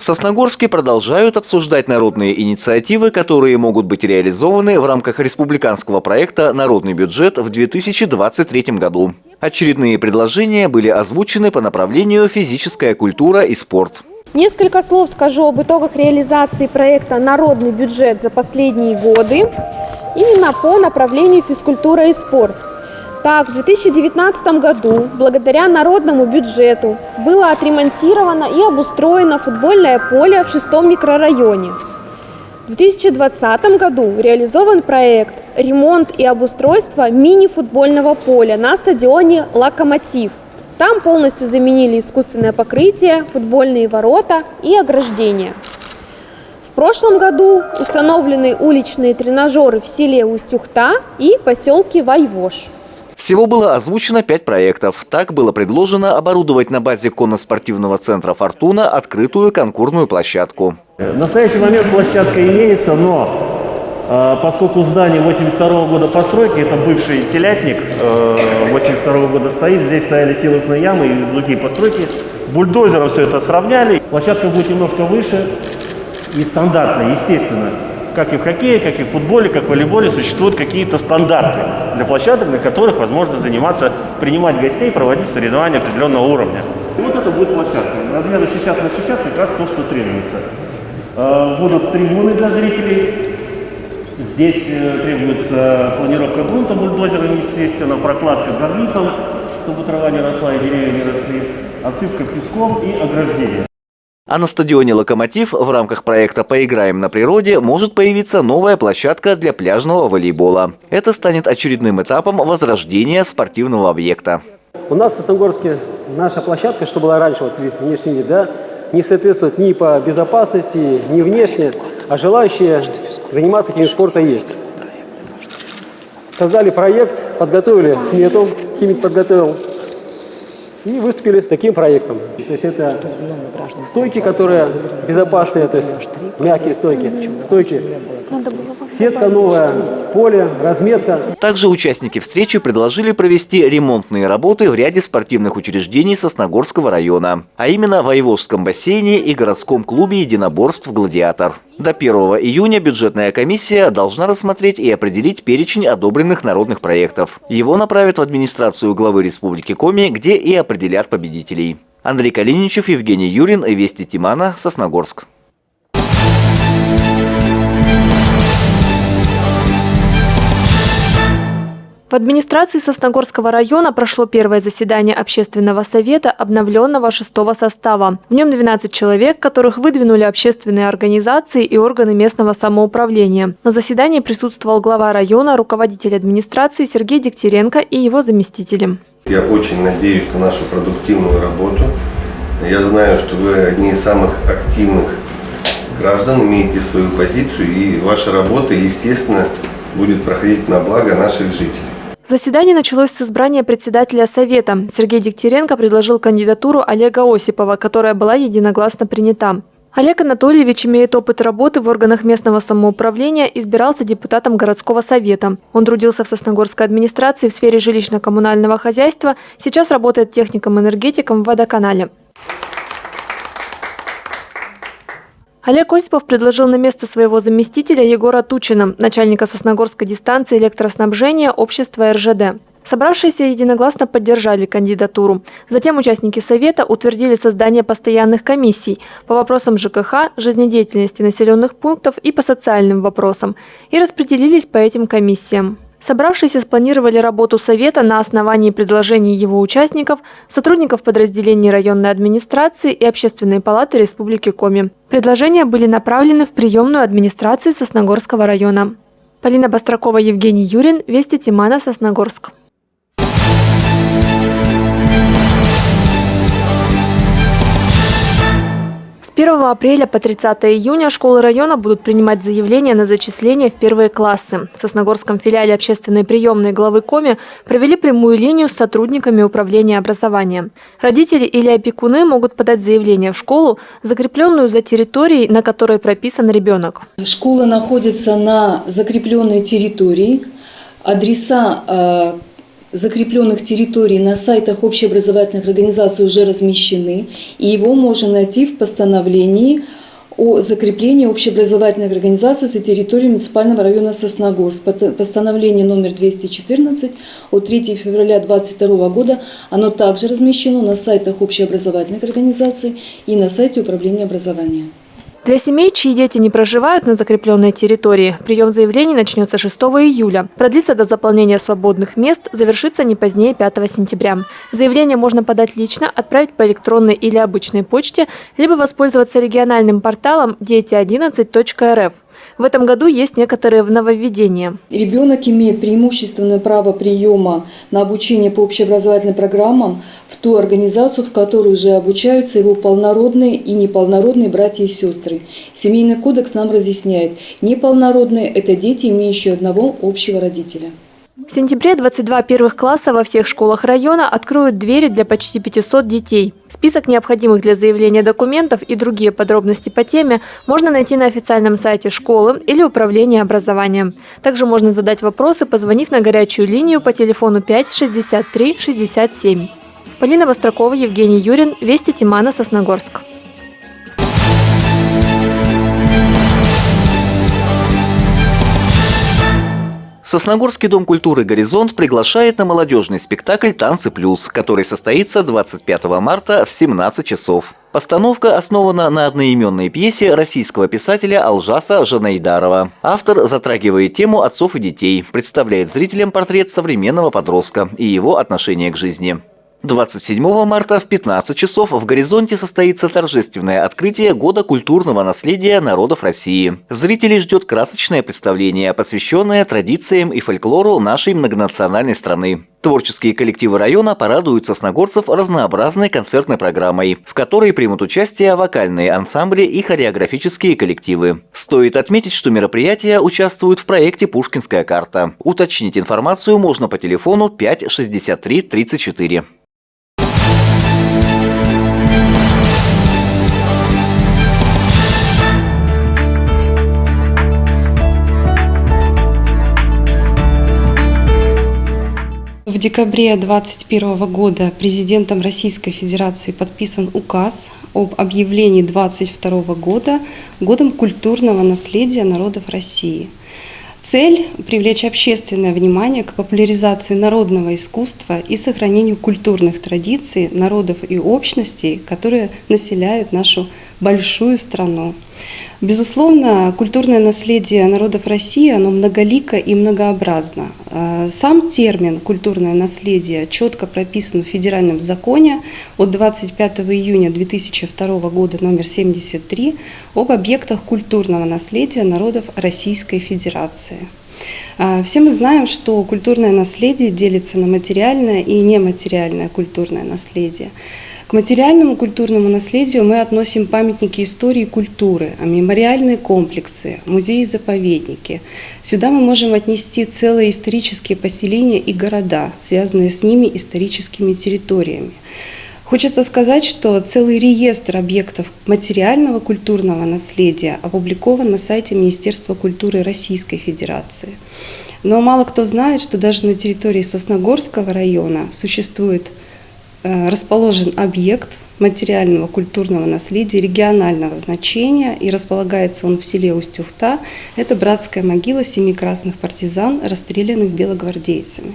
Сосногорске продолжают обсуждать народные инициативы, которые могут быть реализованы в рамках республиканского проекта «Народный бюджет» в 2023 году. Очередные предложения были озвучены по направлению «Физическая культура и спорт». Несколько слов скажу об итогах реализации проекта «Народный бюджет» за последние годы именно по направлению физкультура и спорт. Так, в 2019 году благодаря народному бюджету было отремонтировано и обустроено футбольное поле в 6-м микрорайоне. В 2020 году реализован проект «Ремонт и обустройство мини-футбольного поля» на стадионе «Локомотив». Там полностью заменили искусственное покрытие, футбольные ворота и ограждения. В прошлом году установлены уличные тренажеры в селе Усть-Ухта и поселке Вайвош. Всего было озвучено 5 проектов. Так было предложено оборудовать на базе конно-спортивного центра «Фортуна» открытую конкурсную площадку. В настоящий момент площадка имеется, но поскольку здание 82 года постройки, это бывший телятник, 82 года стоит, здесь стояли силосные ямы и другие постройки. Бульдозером все это сравняли. Площадка будет немножко выше и стандартная, естественно. Как и в хоккее, как и в футболе, как в волейболе существуют какие-то стандарты для площадок, на которых возможно заниматься, принимать гостей, проводить соревнования определенного уровня. И вот это будет площадка. Размеры 60 на 60 как раз то, что требуется. Будут трибуны для зрителей. Здесь требуется планировка грунта бульдозером, естественно, прокладка с гранитом, чтобы трава не росла и деревья не росли, отсыпка песком и ограждение. А на стадионе «Локомотив» в рамках проекта «Поиграем на природе» может появиться новая площадка для пляжного волейбола. Это станет очередным этапом возрождения спортивного объекта. У нас в Сосногорске наша площадка, что была раньше, вот внешний вид, да, не соответствует ни по безопасности, ни внешне, а желающие заниматься этим спортом есть. Создали проект, подготовили смету, химик подготовил. И выступили с таким проектом. То есть это стойки, которые безопасные, то есть мягкие стойки, сетка новая, поле, разметка. Также участники встречи предложили провести ремонтные работы в ряде спортивных учреждений Сосногорского района, а именно в Вайвошском бассейне и городском клубе единоборств «Гладиатор». До 1 июня бюджетная комиссия должна рассмотреть и определить перечень одобренных народных проектов. Его направят в администрацию главы Республики Коми, где и определят победителей. Андрей Калиничев, Евгений Юрин, Вести Тимана, Сосногорск. В администрации Сосногорского района прошло первое заседание общественного совета обновленного 6-го состава. В нем 12 человек, которых выдвинули общественные организации и органы местного самоуправления. На заседании присутствовал глава района, руководитель администрации Сергей Дегтяренко и его заместители. Я очень надеюсь на нашу продуктивную работу. Я знаю, что вы одни из самых активных граждан, имеете свою позицию, и ваша работа, естественно, будет проходить на благо наших жителей. Заседание началось с избрания председателя Совета. Сергей Дегтяренко предложил кандидатуру Олега Осипова, которая была единогласно принята. Олег Анатольевич имеет опыт работы в органах местного самоуправления, избирался депутатом городского совета. Он трудился в Сосногорской администрации в сфере жилищно-коммунального хозяйства, сейчас работает техником-энергетиком в водоканале. Олег Осипов предложил на место своего заместителя Егора Тучина, начальника Сосногорской дистанции электроснабжения общества РЖД. Собравшиеся единогласно поддержали кандидатуру. Затем участники Совета утвердили создание постоянных комиссий по вопросам ЖКХ, жизнедеятельности населенных пунктов и по социальным вопросам и распределились по этим комиссиям. Собравшиеся спланировали работу Совета на основании предложений его участников, сотрудников подразделений районной администрации и Общественной палаты Республики Коми. Предложения были направлены в приемную администрации Сосногорского района. Полина Бастракова, Евгений Юрин, Вести Тимана, Сосногорск. С 1 апреля по 30 июня школы района будут принимать заявления на зачисление в первые классы. В Сосногорском филиале общественной приемной главы Коми провели прямую линию с сотрудниками управления образования. Родители или опекуны могут подать заявление в школу, закрепленную за территорией, на которой прописан ребенок. Школа находится на закрепленной территории. Адреса закрепленных территорий на сайтах общеобразовательных организаций уже размещены, и его можно найти в постановлении о закреплении общеобразовательных организаций за территорией муниципального района Сосногорск. Постановление номер 214 от 3 февраля 2022 года, оно также размещено на сайтах общеобразовательных организаций и на сайте управления образования. Для семей, чьи дети не проживают на закрепленной территории, прием заявлений начнется 6 июля. Продлится до заполнения свободных мест, завершится не позднее 5 сентября. Заявление можно подать лично, отправить по электронной или обычной почте, либо воспользоваться региональным порталом дети11.рф. В этом году есть некоторые нововведения. Ребенок имеет преимущественное право приема на обучение по общеобразовательным программам в ту организацию, в которой уже обучаются его полнородные и неполнородные братья и сестры. Семейный кодекс нам разъясняет, неполнородные – это дети, имеющие одного общего родителя. В сентябре 22 первых класса во всех школах района откроют двери для почти 500 детей. Список необходимых для заявления документов и другие подробности по теме можно найти на официальном сайте школы или управления образованием. Также можно задать вопросы, позвонив на горячую линию по телефону 5 63 67. Полина Востракова, Евгений Юрин, Вести Тимана, Сосногорск. Сосногорский дом культуры «Горизонт» приглашает на молодежный спектакль «Танцы плюс», который состоится 25 марта в 17 часов. Постановка основана на одноименной пьесе российского писателя Алжаса Жанайдарова. Автор затрагивает тему отцов и детей, представляет зрителям портрет современного подростка и его отношение к жизни. 27 марта в 15 часов в «Горизонте» состоится торжественное открытие Года культурного наследия народов России. Зрителей ждет красочное представление, посвященное традициям и фольклору нашей многонациональной страны. Творческие коллективы района порадуют сосногорцев разнообразной концертной программой, в которой примут участие вокальные ансамбли и хореографические коллективы. Стоит отметить, что мероприятия участвуют в проекте «Пушкинская карта». Уточнить информацию можно по телефону 5 63 34. В декабре 2021 года президентом Российской Федерации подписан указ об объявлении 2022 года Годом культурного наследия народов России. Цель – привлечь общественное внимание к популяризации народного искусства и сохранению культурных традиций народов и общностей, которые населяют нашу большую страну. Безусловно, культурное наследие народов России, оно многолико и многообразно. Сам термин «культурное наследие» четко прописан в федеральном законе от 25 июня 2002 года номер 73 об объектах культурного наследия народов Российской Федерации. Все мы знаем, что культурное наследие делится на материальное и нематериальное культурное наследие. К материальному культурному наследию мы относим памятники истории и культуры, мемориальные комплексы, музеи и заповедники. Сюда мы можем отнести целые исторические поселения и города, связанные с ними историческими территориями. Хочется сказать, что целый реестр объектов материального культурного наследия опубликован на сайте Министерства культуры Российской Федерации. Но мало кто знает, что даже на территории Сосногорского района расположен объект материального культурного наследия регионального значения, и располагается он в селе Устюхта. Это братская могила 7 красных партизан, расстрелянных белогвардейцами.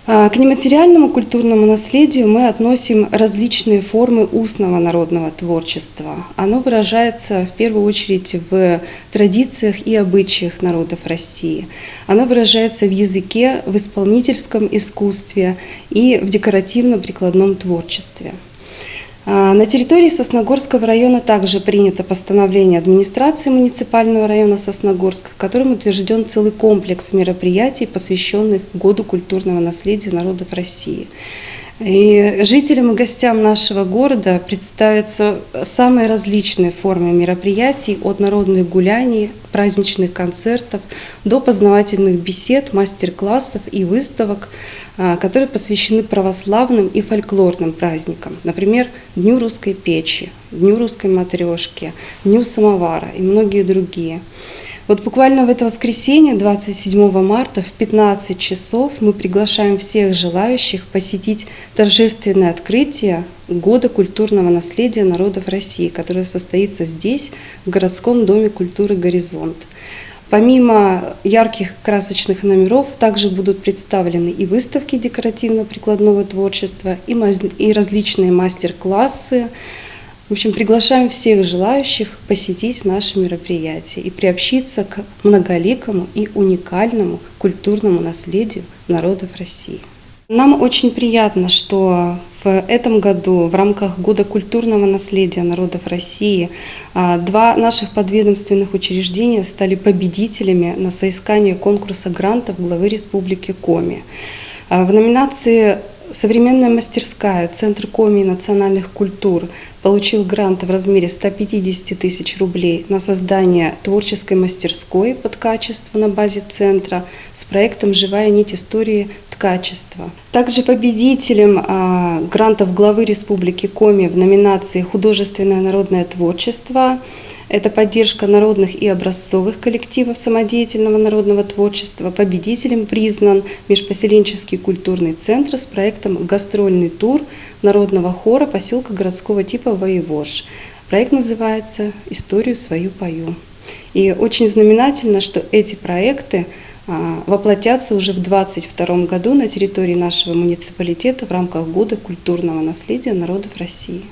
К нематериальному культурному наследию мы относим различные формы устного народного творчества. Оно выражается в первую очередь в традициях и обычаях народов России. Оно выражается в языке, в исполнительском искусстве и в декоративно-прикладном творчестве. На территории Сосногорского района также принято постановление администрации муниципального района Сосногорск, в котором утвержден целый комплекс мероприятий, посвященных Году культурного наследия народов России. И жителям и гостям нашего города представятся самые различные формы мероприятий, от народных гуляний, праздничных концертов до познавательных бесед, мастер-классов и выставок, которые посвящены православным и фольклорным праздникам, например, Дню русской печи, Дню русской матрешки, Дню самовара и многие другие. Вот буквально в это воскресенье, 27 марта, в 15 часов мы приглашаем всех желающих посетить торжественное открытие Года культурного наследия народов России, которое состоится здесь, в городском доме культуры «Горизонт». Помимо ярких красочных номеров, также будут представлены и выставки декоративно-прикладного творчества, и различные мастер-классы. В общем, приглашаем всех желающих посетить наши мероприятия и приобщиться к многоликому и уникальному культурному наследию народов России. Нам очень приятно, что в этом году в рамках Года культурного наследия народов России два наших подведомственных учреждения стали победителями на соискании конкурса грантов главы Республики Коми. В номинации «Современная мастерская. Центр Коми и национальных культур» получил грант в размере 150 тысяч рублей на создание творческой мастерской под качество на базе центра с проектом «Живая нить истории ткачества». Также победителем грантов главы Республики Коми в номинации «Художественное народное творчество» это поддержка народных и образцовых коллективов самодеятельного народного творчества. Победителем признан Межпоселенческий культурный центр с проектом «Гастрольный тур народного хора поселка городского типа Воевож». Проект называется «Историю свою пою». И очень знаменательно, что эти проекты воплотятся уже в 2022 году на территории нашего муниципалитета в рамках Года культурного наследия народов России.